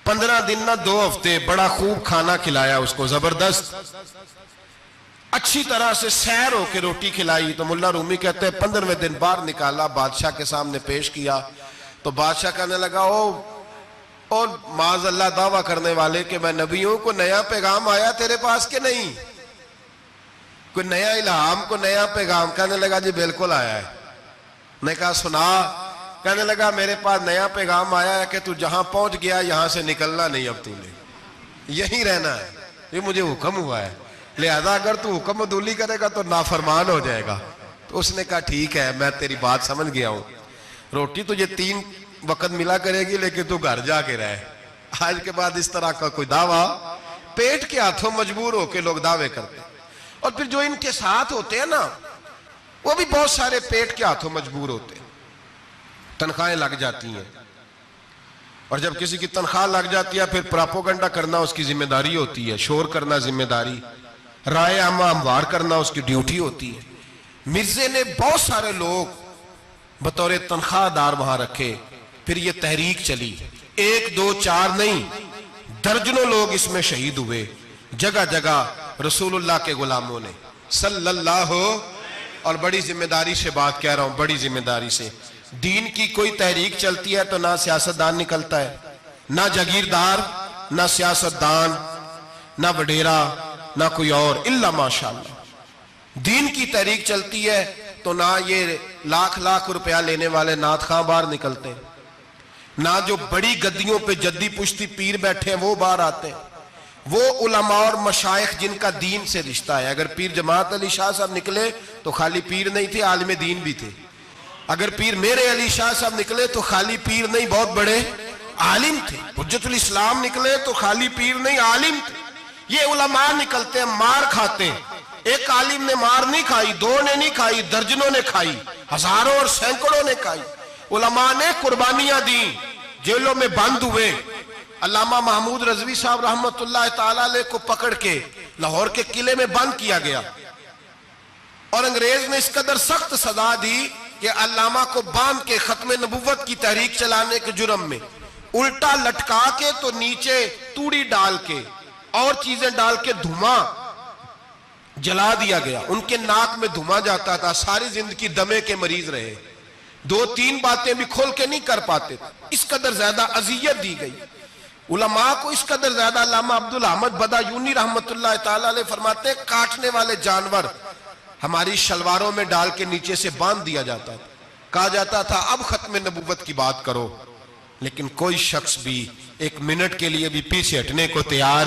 15 دن نہ 2 ہفتے بڑا خوب کھانا کھلایا اس کو, زبردست اچھی طرح سے سیر ہو کے روٹی کھلائی. تو ملا رومی کہتے ہیں 15ویں دن باہر نکالا, بادشاہ کے سامنے پیش کیا. تو بادشاہ کہنے لگا او معاذ اللہ دعویٰ کرنے والے کہ میں نبی ہوں, کوئی نیا پیغام آیا تیرے پاس کہ نہیں, کوئی نیا الہام, کوئی نیا پیغام؟ کہنے لگا جی بالکل آیا ہے. نے کہا سنا. کہنے لگا میرے پاس نیا پیغام آیا ہے کہ تو جہاں پہنچ گیا یہاں سے نکلنا نہیں, اب تو نے یہیں رہنا ہے, یہ مجھے حکم ہوا ہے, لہذا اگر تو حکم عدولی کرے گا تو نافرمان ہو جائے گا. تو اس نے کہا ٹھیک ہے میں تیری بات سمجھ گیا ہوں, روٹی تجھے 3 وقت ملا کرے گی لیکن تو گھر جا کے رہے. آج کے بعد اس طرح کا کوئی دعویٰ, پیٹ کے ہاتھوں مجبور ہو کے لوگ دعوے کرتے ہیں. اور پھر جو ان کے ساتھ ہوتے ہیں نا وہ بھی بہت سارے پیٹ کے ہاتھوں مجبور ہوتے ہیں, تنخواہیں لگ جاتی ہیں. اور جب کسی کی تنخواہ لگ جاتی ہے پھر پراپوگنڈا کرنا اس کی ذمہ داری ہوتی ہے, شور کرنا ذمہ داری, رائے عامہ ہموار کرنا اس کی ڈیوٹی ہوتی ہے. مرزے نے بہت سارے لوگ بطور تنخواہ دار وہاں رکھے. پھر یہ تحریک چلی, 1 2 4 نہیں, درجنوں لوگ اس میں شہید ہوئے. جگہ جگہ رسول اللہ کے غلاموں نے صلی اللہ, اور بڑی ذمہ داری سے بات کہہ رہا ہوں, بڑی ذمہ داری سے. دین کی کوئی تحریک چلتی ہے تو نہ سیاستدان نکلتا ہے, نہ جاگیردار, نہ سیاستدان, نہ وڈیرا, نہ کوئی اور, الا ماشاءاللہ. دین کی تحریک چلتی ہے تو نہ یہ لاکھ روپیہ لینے والے نعت خواں باہر نکلتے ہیں, نہ جو بڑی گدیوں پہ جدی پشتی پیر بیٹھے ہیں وہ باہر آتے ہیں. وہ علماء اور مشائخ جن کا دین سے رشتہ ہے. اگر پیر جماعت علی شاہ صاحب نکلے تو خالی پیر نہیں تھے, عالم دین بھی تھے. اگر پیر میرے علی شاہ صاحب نکلے تو خالی پیر نہیں, بہت بڑے عالم تھے. حجت الاسلام نکلے تو خالی پیر نہیں, عالم تھے. یہ علماء نکلتے ہیں, مار کھاتے ہیں. ایک عالم نے مار نہیں کھائی, 2 نے نہیں کھائی, درجنوں نے کھائی, ہزاروں اور سینکڑوں نے کھائی. علماء نے قربانیاں دی, جیلوں میں بند ہوئے. علامہ محمود رضوی صاحب رحمت اللہ تعالی علیہ کو پکڑ کے لاہور کے قلعے میں بند کیا گیا, اور انگریز نے اس قدر سخت سزا دی کہ علامہ کو باندھ کے ختم نبوت کی تحریک چلانے کے جرم میں الٹا لٹکا کے تو نیچے توڑی ڈال کے اور چیزیں ڈال کے دھواں جلا دیا گیا. ان کے ناک میں دھواں جاتا تھا, ساری زندگی دمے کے مریض رہے, 2-3 باتیں بھی کھول کے نہیں کر پاتے. اس قدر زیادہ اذیت دی گئی علماء کو, اس قدر زیادہ. علامہ عبدالاحمد بدایونی رحمت اللہ تعالی علیہ فرماتے ہیں کاٹنے والے جانور ہماری شلواروں میں ڈال کے نیچے سے باندھ دیا جاتا تھا. کہا جاتا تھا اب ختم نبوت کی بات کرو, لیکن کوئی شخص بھی 1 منٹ کے لیے بھی پیچھے ہٹنے کو تیار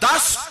10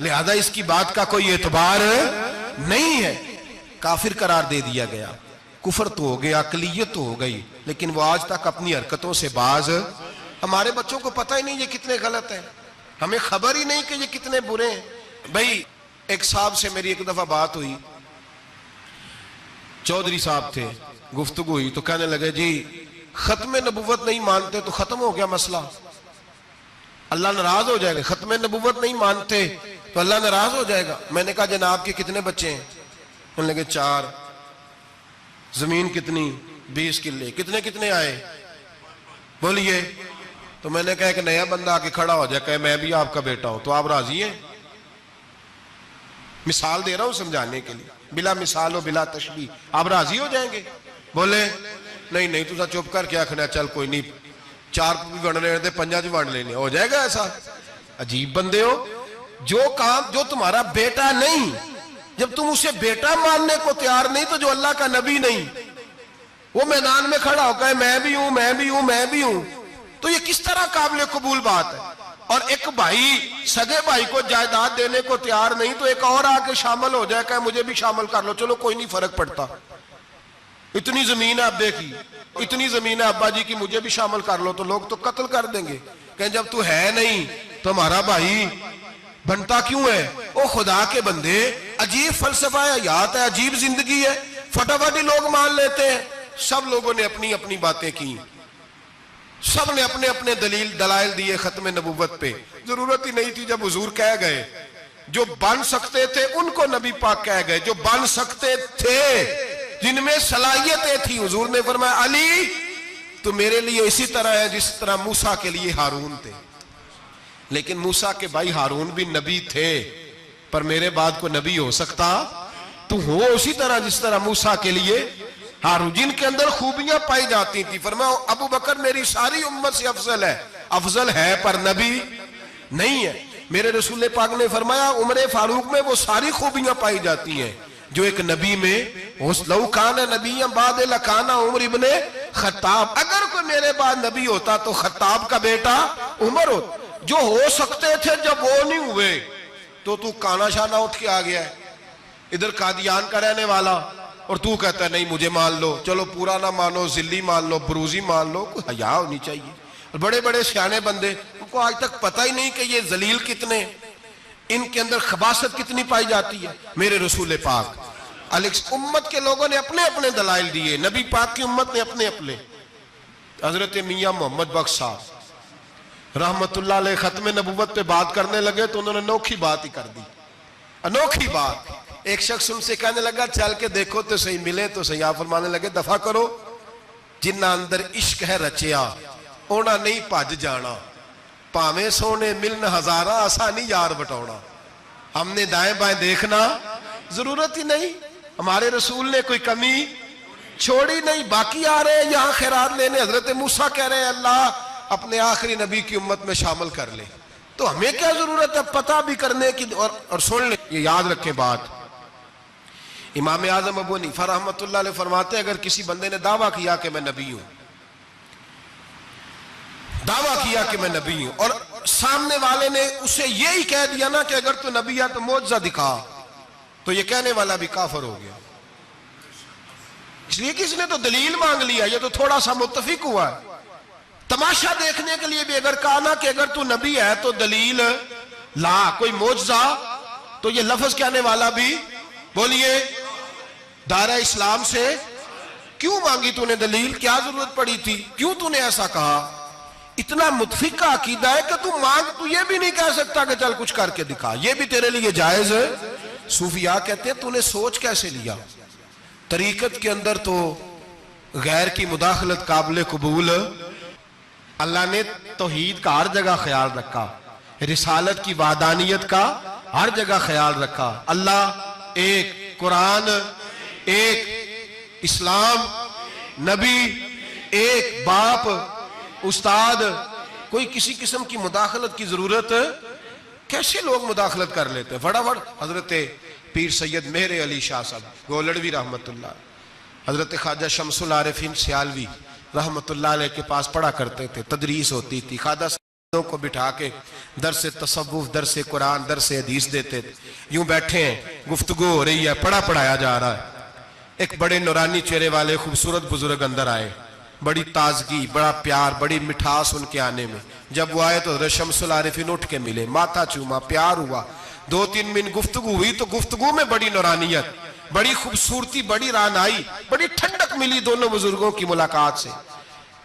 لہذا اس کی بات کا کوئی اعتبار نہیں ہے، کافر قرار دے دیا گیا۔ کفر تو ہو گیا، اقلیت تو ہو گئی، لیکن وہ آج تک اپنی حرکتوں سے باز۔ ہمارے بچوں کو پتہ ہی نہیں یہ کتنے غلط ہیں، ہمیں خبر ہی نہیں کہ یہ کتنے برے ہیں۔ بھائی ایک صاحب سے میری ایک دفعہ بات ہوئی، چودھری صاحب تھے، گفتگو ہوئی تو کہنے لگے جی ختم نبوت نہیں مانتے تو ختم ہو گیا مسئلہ، اللہ ناراض ہو جائے گا۔ ختم نبوت نہیں مانتے تو اللہ ناراض ہو جائے گا۔ میں نے کہا جناب کے کتنے بچے ہیں؟ انہوں نے کہا 4۔ زمین کتنی؟ 20 کلے۔ کتنے کتنے آئے بولیے؟ تو میں نے کہا کہ نیا بندہ آ کے کھڑا ہو جائے کہ میں بھی آپ کا بیٹا ہوں تو آپ راضی ہیں؟ مثال دے رہا ہوں سمجھانے کے لیے، بلا مثال و بلا تشبیہ، آپ راضی ہو جائیں گے؟ بولے نہیں تو چپ کر کے آخنا چل کوئی نہیں، 4 بھی بن رہے تھے 5 بھی بن لینے، ہو جائے گا ایسا؟ عجیب بندے ہو، جو کام جو تمہارا بیٹا نہیں، جب تم اسے بیٹا ماننے کو تیار نہیں تو جو اللہ کا نبی نہیں وہ میدان میں کھڑا ہو کہ میں بھی ہوں میں بھی ہوں میں بھی ہوں، تو یہ کس طرح قابل قبول بات ہے؟ اور ایک بھائی سگے بھائی کو جائیداد دینے کو تیار نہیں تو ایک اور آ کے شامل ہو جائے کہ مجھے بھی شامل کر لو، چلو کوئی نہیں فرق پڑتا، اتنی زمین ہے ابے کی، اتنی زمین ہے ابا جی کی، مجھے بھی شامل کر لو، تو لوگ تو قتل کر دیں گے کہ جب تو ہے نہیں تو ہمارا بھائی بنتا کیوں ہے؟ او خدا کے بندے، عجیب فلسفہ حیات ہے، عجیب زندگی ہے، فٹافٹ لوگ مان لیتے ہیں۔ سب لوگوں نے اپنی اپنی باتیں کی، سب نے اپنے اپنے دلائل دیے ختم نبوت پہ، ضرورت ہی نہیں تھی۔ جب حضور کہہ گئے جو بن سکتے تھے ان کو نبی پاک کہہ گئے، جو بن سکتے تھے جن میں صلاحیتیں تھی، حضور نے فرمایا علی تو میرے لیے اسی طرح ہے جس طرح موسیٰ کے لیے ہارون تھے، لیکن موسیٰ کے بھائی ہارون بھی نبی تھے، پر میرے بعد کو نبی ہو سکتا تو ہو اسی طرح جس طرح موسیٰ کے لیے ہارون، جن کے اندر خوبیاں پائی جاتی تھی۔ فرمایا ابو بکر میری ساری امت سے افضل ہے پر نبی نہیں ہے۔ میرے رسول پاک نے فرمایا عمر فاروق میں وہ ساری خوبیاں پائی جاتی ہیں جو ایک نبی میں، لو کان نبی بعد لکان عمر ابن خطاب، اگر کوئی میرے بعد نبی ہوتا تو خطاب کا بیٹا عمر ہوتا۔ جو ہو سکتے تھے جب وہ نہیں ہوئے تو کانا شانہ اٹھ کے آ گیا ہے، ادھر قادیان کا رہنے والا، اور تو کہتا ہے نہیں مجھے مان لو، چلو پورا نہ مانو، ذلی مان لو، بروزی مان لو، کوئی حیا ہونی چاہیے۔ اور بڑے بڑے سیانے بندے ان کو آج تک پتہ ہی نہیں کہ یہ ذلیل کتنے، ان کے اندر خباثت کتنی پائی جاتی ہے۔ میرے رسول پاک امت کے لوگوں نے اپنے اپنے دلائل دیے، نبی پاک کی امت نے اپنے اپنے۔ حضرت میاں محمد بخش صاحب رحمت اللہ علیہ ختم نبوت پہ بات کرنے لگے تو انہوں نے انوکھی بات ہی کر دی، انوکھی بات۔ ایک شخص ان سے کہنے لگا چل کے دیکھو تو صحیح، ملے تو صحیح۔ آپ فرمانے لگے دفع کرو، جنہ اندر عشق ہے رچیا اونا نہیں پاج جانا، پاویں سونے ملن ہزارہ آسانی یار بٹونا۔ ہم نے دائیں بائیں دیکھنا ضرورت ہی نہیں، ہمارے رسول نے کوئی کمی چھوڑی نہیں، باقی آ رہے ہیں یہاں خیرات لینے۔ حضرت موسیٰ کہہ رہے ہیں اللہ اپنے آخری نبی کی امت میں شامل کر لے، تو ہمیں کیا ضرورت ہے پتہ بھی کرنے کی؟ اور سن لیں، یہ یاد رکھیں بات، امام اعظم ابو حنیفہ رحمۃ اللہ علیہ فرماتے ہیں اگر کسی بندے نے دعویٰ کیا کہ میں نبی ہوں، دعویٰ کیا کہ میں نبی ہوں، اور سامنے والے نے اسے یہی کہہ دیا نا کہ اگر تو نبی ہے تو معجزہ دکھا، تو یہ کہنے والا بھی کافر ہو گیا، اس لیے کہ اس نے تو دلیل مانگ لیا، یہ تو تھوڑا سا متفق ہوا ہے۔ تماشا دیکھنے کے لیے بھی اگر کہا نا کہ اگر تو نبی ہے تو دلیل لا، کوئی معجزہ، تو یہ لفظ کہنے والا بھی بولیے دائرہ اسلام سے کیوں مانگی تو نے دلیل؟ کیا ضرورت پڑی تھی؟ کیوں تو نے ایسا کہا؟ اتنا متفقہ عقیدہ ہے کہ تو مانگ، تو یہ بھی نہیں کہہ سکتا کہ چل کچھ کر کے دکھا، یہ بھی تیرے لیے جائز ہے۔ صوفیاء کہتے ہیں تو نے سوچ کیسے لیا؟ طریقت کے اندر تو غیر کی مداخلت قابل قبول، اللہ نے توحید کا ہر جگہ خیال رکھا، رسالت کی وحدانیت کا ہر جگہ خیال رکھا۔ اللہ ایک، قرآن ایک، اسلام، نبی ایک، باپ، استاد، کوئی کسی قسم کی مداخلت کی ضرورت؟ کیسے لوگ مداخلت کر لیتے ہیں فٹافٹ؟ حضرت پیر سید مہر علی شاہ صاحب گولڑوی رحمت اللہ، حضرت خواجہ شمس العارفین سیالوی رحمت اللہ علیہ کے پاس پڑھا کرتے تھے، تدریس ہوتی تھی، خواجہ کو بٹھا کے درس تصوف، درس قرآن، درس حدیث دیتے تھے. یوں بیٹھے ہیں، گفتگو ہو رہی ہے، پڑھایا جا رہا ہے. ایک بڑے نورانی چہرے والے خوبصورت بزرگ اندر آئے، بڑی تازگی، بڑا پیار، بڑی مٹھاس ان کے آنے میں. جب وہ آئے تو حضرت شمس العارفین اٹھ کے ملے، ماتھا چوما، پیار ہوا. 2-3 منٹ گفتگو ہوئی تو گفتگو میں بڑی نورانیت، بڑی خوبصورتی، بڑی رانائی، بڑی ٹھنڈک ملی دونوں بزرگوں کی ملاقات سے.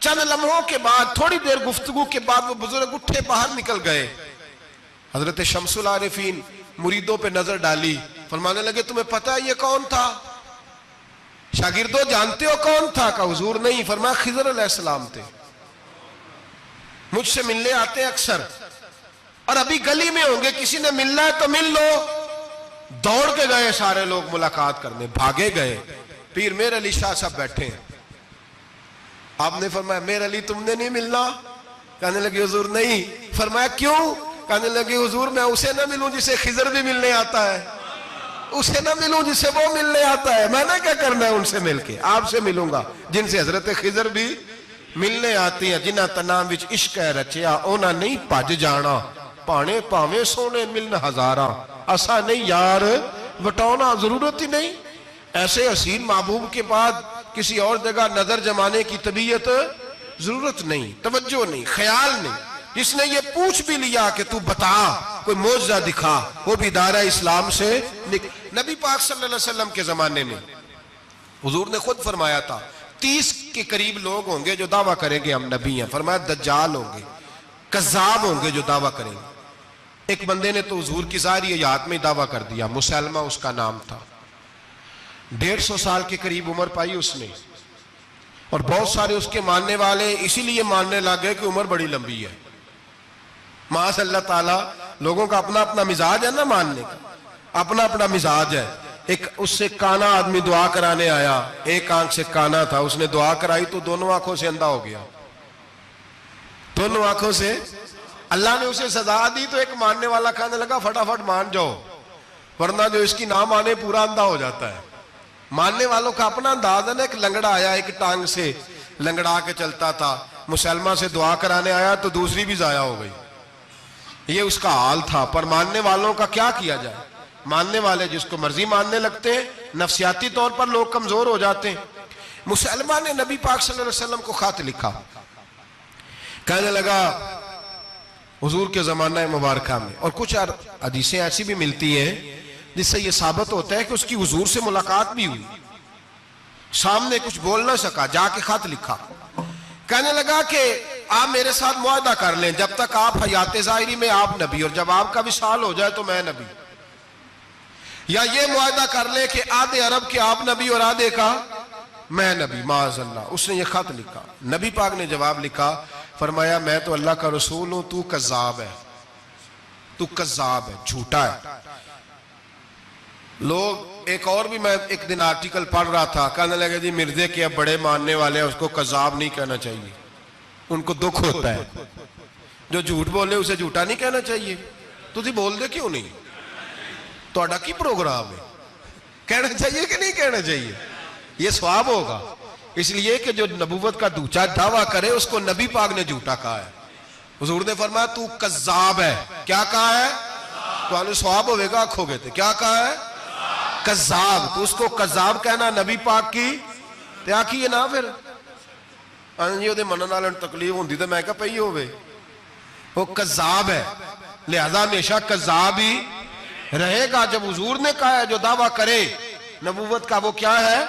چند لمحوں کے بعد، تھوڑی دیر گفتگو کے بعد وہ بزرگ اٹھے باہر نکل گئے. حضرت شمس العارفین مریدوں پہ نظر ڈالی، فرمانے لگے تمہیں پتہ ہے یہ کون تھا؟ شاگردوں جانتے ہو کون تھا؟ کہا حضور نہیں. فرمایا خضر علیہ السلام تھے، مجھ سے ملنے آتے ہیں اکثر، اور ابھی گلی میں ہوں گے، کسی نے ملنا ہے تو مل لو. دوڑ کے گئے سارے لوگ ملاقات کرنے، بھاگے گئے. پیر میر علی شاہ صاحب بیٹھے ہیں. آپ نے فرمایا میر علی تم نے نہیں ملنا؟ کہنے لگے حضور نہیں. فرمایا کیوں؟ کہنے لگے حضور میں اسے نہ ملوں جسے خضر بھی ملنے آتا ہے، اسے نہ ملوں جسے وہ ملنے آتا ہے. میں نے کیا کرنا ہے ان سے مل کے؟ آپ سے ملوں گا جن سے حضرت خضر بھی ملنے آتی ہیں. جنہ تنام وچ عشق ہے رچیا اونا نہیں پج جانا، پانے پاویں سونے ملن ہزاراں، اسا نہیں یار وٹاؤنا ضرورت ہی نہیں. ایسے حسین محبوب کے بعد کسی اور جگہ نظر جمانے کی طبیعت ضرورت نہیں، توجہ نہیں، خیال نہیں. جس نے یہ پوچھ بھی لیا کہ تو بتا، کوئی معجزہ دکھا، وہ بھی دائرہ اسلام سے نبی پاک صلی اللہ علیہ وسلم کے زمانے میں حضور نے خود فرمایا تھا 30 کے قریب لوگ ہوں گے جو دعویٰ کریں گے ہم نبی ہیں. فرمایا دجال ہوں گے، کذاب ہوں گے جو دعویٰ کریں گے. ایک بندے نے تو حضور کی ظاہری حیات میں دعویٰ کر دیا، مسلمہ اس کا نام تھا. 150 سال کے قریب عمر پائی اس نے، اور بہت سارے اس کے ماننے والے اسی لیے ماننے لگے کہ عمر بڑی لمبی ہے. معاذ اللہ تعالیٰ لوگوں کا اپنا اپنا مزاج ہے نا، ماننے کا اپنا اپنا مزاج ہے. ایک اس سے کانا آدمی دعا کرانے آیا، ایک آنکھ سے کانا تھا، اس نے دعا کرائی تو دونوں آنکھوں سے اندھا ہو گیا. دونوں آنکھوں سے اللہ نے اسے سزا دی. تو ایک ماننے والا کہنے لگا فٹافٹ مان جاؤ، ورنہ جو اس کی نہ مانے پورا اندھا ہو جاتا ہے. ماننے والوں کا اپنا انداز ہے نا. ایک لنگڑا آیا، ایک ٹانگ سے لنگڑا کے چلتا تھا، مسلمہ سے دعا کرانے آیا تو دوسری بھی ضائع ہو گئی. یہ اس کا حال تھا. پر ماننے والوں کا کیا کیا جائے؟ ماننے والے جس کو مرضی ماننے لگتے ہیں، نفسیاتی طور پر لوگ کمزور ہو جاتے ہیں. مسلمہ نے نبی پاک صلی اللہ علیہ وسلم کو خط لکھا، کہنے لگا حضور کے زمانہ مبارکہ میں، اور کچھ حدیثیں ایسی بھی ملتی ہیں جس سے یہ ثابت ہوتا ہے کہ اس کی حضور سے ملاقات بھی ہوئی، سامنے کچھ بول نہ سکا، جا کے خط لکھا. کہنے لگا کہ آپ میرے ساتھ معاہدہ کر لیں، جب تک آپ حیات ظاہری میں آپ نبی، اور جب آپ کا وصال ہو جائے تو میں نبی. یا یہ معاہدہ کر لیں کہ آدھے عرب کے آپ نبی اور آدھے کا میں نبی. معاذ اللہ. اس نے یہ خط لکھا. نبی پاک نے جواب لکھا، فرمایا میں تو اللہ کا رسول ہوں، تو کذاب ہے، تو کذاب ہے، جھوٹا ہے. لوگ ایک اور بھی، میں ایک دن آرٹیکل پڑھ رہا تھا، کہنے لگے جی مرزے کے اب بڑے ماننے والے ہیں، اس کو کذاب نہیں کہنا چاہیے. ان کو دکھ ہوتا ہے جو جھوٹ بولے اسے جھوٹا نہیں کہنا چاہیے. تو تھی بول دے کیوں نہیں؟ توڑا کی پروگرام ہے، کہنا چاہیے کہ نہیں کہنا چاہیے؟ یہ ثواب ہوگا. اس لیے کہ جو نبوت کا دوچا دعویٰ کرے اس کو نبی پاک نے جھوٹا کہا ہے. حضور نے فرمایا تو کذاب ہے. کیا کہا ہے؟ تو آنے ثواب ہوئے گا کھو گئے تھے. کیا کہا ہے؟ کذاب. تو اس کو کذاب کہنا نبی پاک کی تیا کی ہے نا. پھر انجیو دے منن والے تکلیف ہوندی تے میں کہا پئی ہوئے. وہ کذاب ہے، لہذا ہمیشہ کذاب ہی رہے گا. جب حضور نے کہا ہے جو دعویٰ کرے نبوت کا وہ کیا ہے،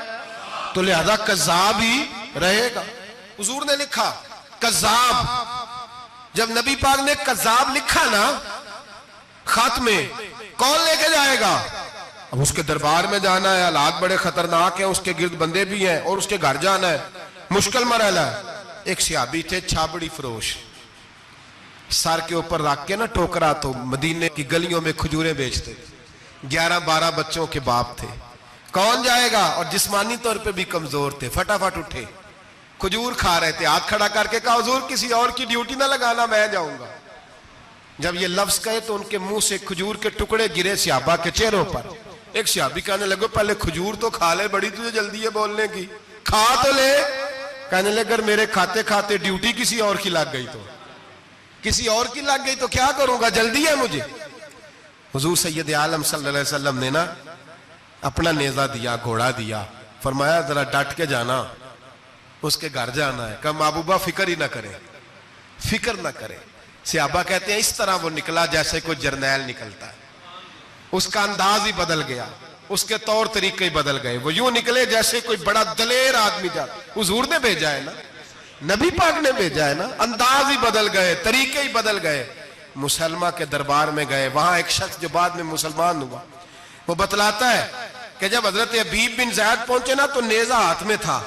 تو لہذا کذاب ہی رہے گا. حضور نے لکھا کذاب. جب نبی پاک نے کذاب لکھا نا خط میں، کون لے کے جائے گا؟ اب اس کے دربار میں جانا ہے، حالات بڑے خطرناک ہیں، اس کے گرد بندے بھی ہیں، اور اس کے گھر جانا ہے، مشکل مرحلہ ہے. ایک صحابی تھے چھابڑی فروش، سر کے اوپر رکھ کے نا ٹوکرا، تو مدینے کی گلیوں میں کھجوریں بیچتے. 11-12 بچوں کے باپ تھے. کون جائے گا؟ اور جسمانی طور پہ بھی کمزور تھے. فٹافٹ اٹھے، کھجور کھا رہے تھے، ہاتھ کھڑا کر کے کہا حضور کسی اور کی ڈیوٹی نہ لگانا، میں جاؤں گا. جب یہ لفظ کہے تو ان کے منہ سے کھجور کے ٹکڑے گرے صحابہ کے چہروں پر. ایک صحابی کہنے لگے پہلے کھجور تو کھا لے، بڑی تجھے جلدی ہے بولنے کی، کھا تو لے. کہنے لگے اگر میرے کھاتے کھاتے ڈیوٹی کسی اور کی لگ گئی تو کسی اور کی لگ گئی تو کیا کروں گا، جلدی ہے مجھے۔ حضور سید عالم صلی اللہ علیہ وسلم نے نا اپنا نیزہ دیا، گھوڑا دیا، فرمایا ذرا ڈٹ کے جانا، اس کے گھر جانا ہے۔ کہا محبوبہ فکر ہی نہ کرے، فکر نہ کرے۔ صحابہ کہتے ہیں اس طرح وہ نکلا جیسے کوئی جرنیل نکلتا ہے، اس کا انداز ہی بدل گیا، اس کے طور طریقے ہی بدل گئے، وہ یوں نکلے جیسے کوئی بڑا دلیر آدمی جاتا۔ حضور نے بھیجا ہے نا، نبی پاک نے بھیجا ہے نا، انداز ہی بدل گئے، طریقے ہی بدل گئے۔ مسلمہ کے دربار میں گئے، وہاں ایک شخص جو بعد میں مسلمان ہوا وہ بتلاتا ہے کہ جب حضرت حبیب بن زید پہنچے نا تو نیزہ ہاتھ میں تھا،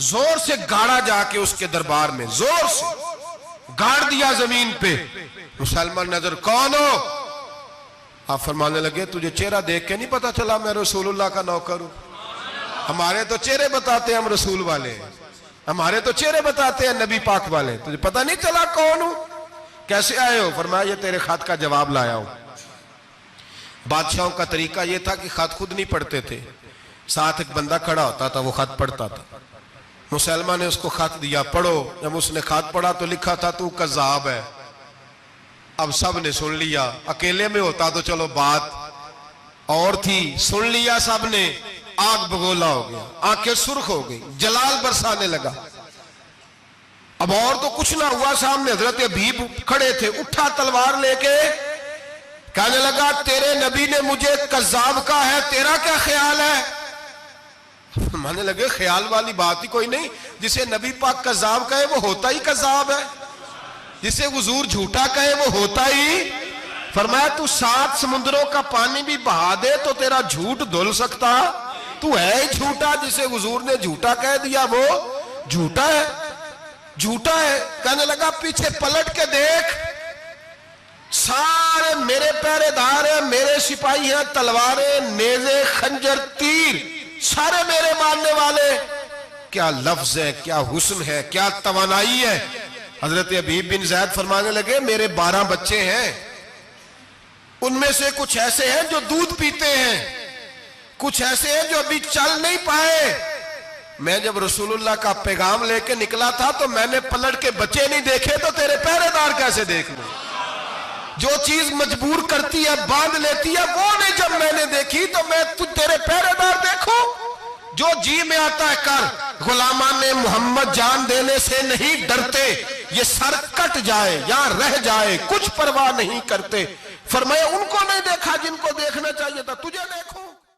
زور سے گاڑا جا کے اس کے دربار میں، زور سے گاڑ دیا زمین پہ۔ مسلمان نظر، کون ہو؟ آپ فرمانے لگے تجھے چہرہ دیکھ کے نہیں پتا چلا میں رسول اللہ کا نوکر ہوں؟ ہمارے تو چہرے بتاتے ہیں ہم رسول والے ہیں، ہمارے تو چہرے بتاتے ہیں نبی پاک والے، تجھے پتا نہیں چلا کون ہوں؟ کیسے آئے ہو؟ فرمایا یہ تیرے خط کا جواب لایا ہوں۔ بادشاہوں کا طریقہ یہ تھا کہ خط خود نہیں پڑھتے تھے، ساتھ ایک بندہ کھڑا ہوتا تھا وہ خط پڑھتا تھا۔ مسلمہ نے اس کو خط دیا، پڑھو۔ جب اس نے خط پڑھا تو لکھا تھا تو کذاب ہے۔ اب سب نے سن لیا، اکیلے میں ہوتا تو چلو بات اور تھی، سن لیا سب نے، آگ بگولا ہو گیا، آنکھیں سرخ ہو گئی، جلال برسانے لگا۔ اب اور تو کچھ نہ ہوا، سامنے حضرت حبیب کھڑے تھے، اٹھا تلوار لے کے کہنے لگا تیرے نبی نے مجھے کذاب کہا ہے، تیرا کیا خیال ہے؟ مانے لگے خیال والی بات ہی کوئی نہیں، جسے نبی پاک کذاب کہے وہ ہوتا ہی کذاب ہے، جسے حضور جھوٹا کہے وہ ہوتا ہی۔ فرمایا تو 7 سمندروں کا پانی بھی بہا دے تو تیرا جھوٹ دھل سکتا، تو ہے ہی جھوٹا، جسے حضور نے جھوٹا کہہ دیا وہ جھوٹا ہے، جھوٹا ہے۔ کہنے لگا پیچھے پلٹ کے دیکھ، سارے میرے پہرے دار ہیں، میرے سپاہی ہیں، تلواریں، نیزے، خنجر، تیر، سارے میرے ماننے والے۔ کیا لفظ ہے، کیا حسن ہے، کیا توانائی ہے۔ حضرت حبیب بن زید فرمانے لگے میرے 12 بچے ہیں، ان میں سے کچھ ایسے ہیں جو دودھ پیتے ہیں، کچھ ایسے ہیں جو ابھی چل نہیں پائے۔ میں جب رسول اللہ کا پیغام لے کے نکلا تھا تو میں نے پلٹ کے بچے نہیں دیکھے تو تیرے پہرے دار کیسے دیکھ لوں؟ جو چیز مجبور کرتی ہے، باندھ لیتی ہے، وہ نہیں جب میں نے دیکھی تو میں تیرے پہرے دار دیکھوں؟ جو جی میں آتا ہے کر، غلامان محمد جان دینے سے نہیں ڈرتے، یہ سر کٹ جائے یا رہ جائے کچھ پرواہ نہیں کرتے۔ فرمایا ان کو نہیں دیکھا جن کو دیکھنا چاہیے تھا، تجھے دیکھوں؟